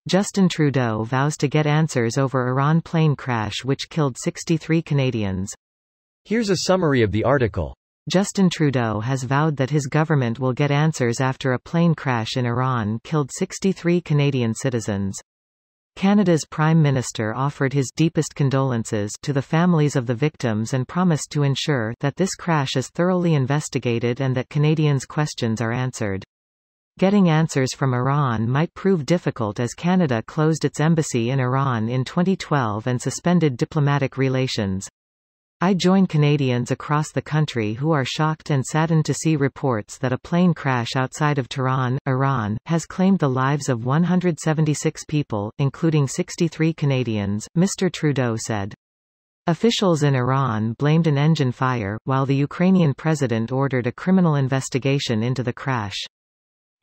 Justin Trudeau vows to get answers over Iran plane crash which killed 63 Canadians. Here's a summary of the article. Justin Trudeau has vowed that his government will get answers after a plane crash in Iran killed 63 Canadian citizens. Canada's Prime Minister offered his deepest condolences to the families of the victims and promised to ensure that this crash is thoroughly investigated and that Canadians' questions are answered. Getting answers from Iran might prove difficult as Canada closed its embassy in Iran in 2012 and suspended diplomatic relations. I join Canadians across the country who are shocked and saddened to see reports that a plane crash outside of Tehran, Iran, has claimed the lives of 176 people, including 63 Canadians, Mr. Trudeau said. Officials in Iran blamed an engine fire, while the Ukrainian president ordered a criminal investigation into the crash.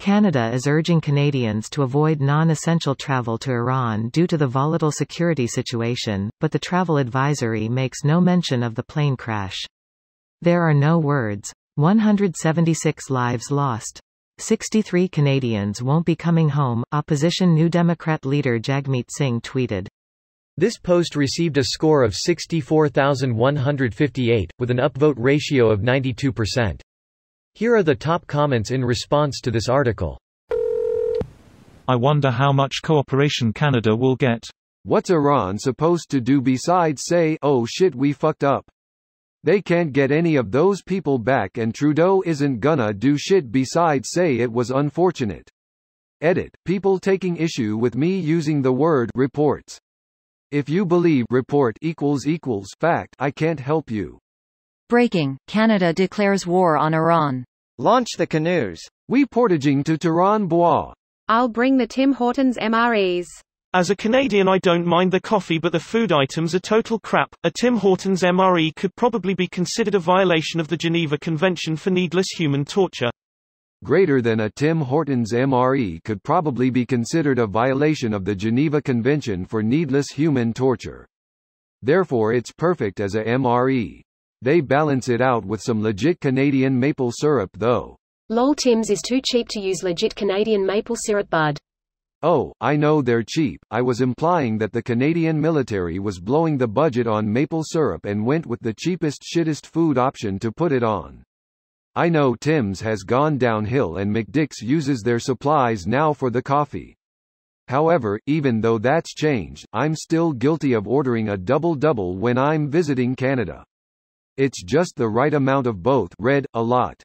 Canada is urging Canadians to avoid non-essential travel to Iran due to the volatile security situation, but the travel advisory makes no mention of the plane crash. There are no words. 176 lives lost. 63 Canadians won't be coming home, opposition New Democrat leader Jagmeet Singh tweeted. This post received a score of 64,158, with an upvote ratio of 92%. Here are the top comments in response to this article. I wonder how much cooperation Canada will get. What's Iran supposed to do besides say, oh shit we fucked up? They can't get any of those people back and Trudeau isn't gonna do shit besides say it was unfortunate. Edit. People taking issue with me using the word reports. If you believe report equals fact, I can't help you. Breaking. Canada declares war on Iran. Launch the canoes. We portaging to Tehran bois. I'll bring the Tim Hortons MREs. As a Canadian I don't mind the coffee but the food items are total crap. A Tim Hortons MRE could probably be considered a violation of the Geneva Convention for Needless Human Torture. Greater than a Tim Hortons MRE could probably be considered a violation of the Geneva Convention for Needless Human Torture. Therefore it's perfect as a MRE. They balance it out with some legit Canadian maple syrup though. Lol, Tim's is too cheap to use legit Canadian maple syrup, bud. Oh, I know they're cheap. I was implying that the Canadian military was blowing the budget on maple syrup and went with the cheapest shittest food option to put it on. I know Tim's has gone downhill and McDick's uses their supplies now for the coffee. However, even though that's changed, I'm still guilty of ordering a double-double when I'm visiting Canada. It's just the right amount of both. Read a lot.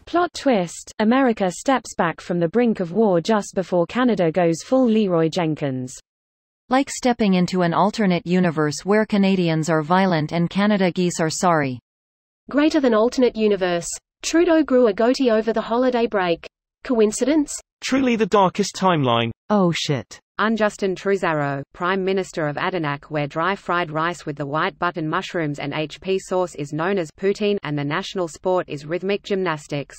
Plot twist, America steps back from the brink of war just before Canada goes full Leroy Jenkins. Like stepping into an alternate universe where Canadians are violent and Canada geese are sorry. Greater than alternate universe. Trudeau grew a goatee over the holiday break. Coincidence? Truly the darkest timeline. Oh shit. Justin Trudeau, Prime Minister of Adenac, where dry fried rice with the white button mushrooms and HP sauce is known as poutine and the national sport is rhythmic gymnastics.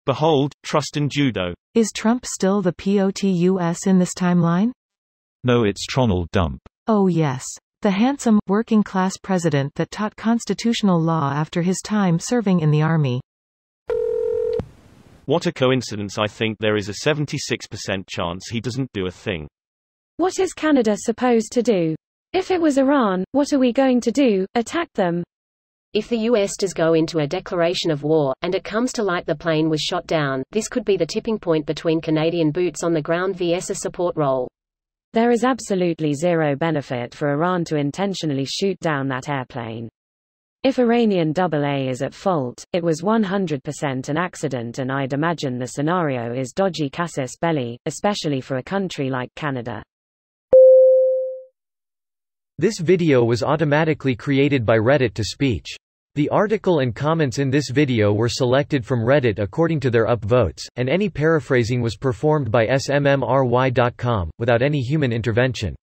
Behold, trust in judo. Is Trump still the POTUS in this timeline? No, it's Tronald Dump. Oh yes. The handsome, working-class president that taught constitutional law after his time serving in the army. What a coincidence. I think there is a 76% chance he doesn't do a thing. What is Canada supposed to do? If it was Iran, what are we going to do, attack them? If the US does go into a declaration of war, and it comes to light the plane was shot down, this could be the tipping point between Canadian boots on the ground vs a support role. There is absolutely zero benefit for Iran to intentionally shoot down that airplane. If Iranian AA is at fault, it was 100% an accident, and I'd imagine the scenario is dodgy casus belli, especially for a country like Canada. This video was automatically created by Reddit to speech. The article and comments in this video were selected from Reddit according to their upvotes, and any paraphrasing was performed by smmry.com, without any human intervention.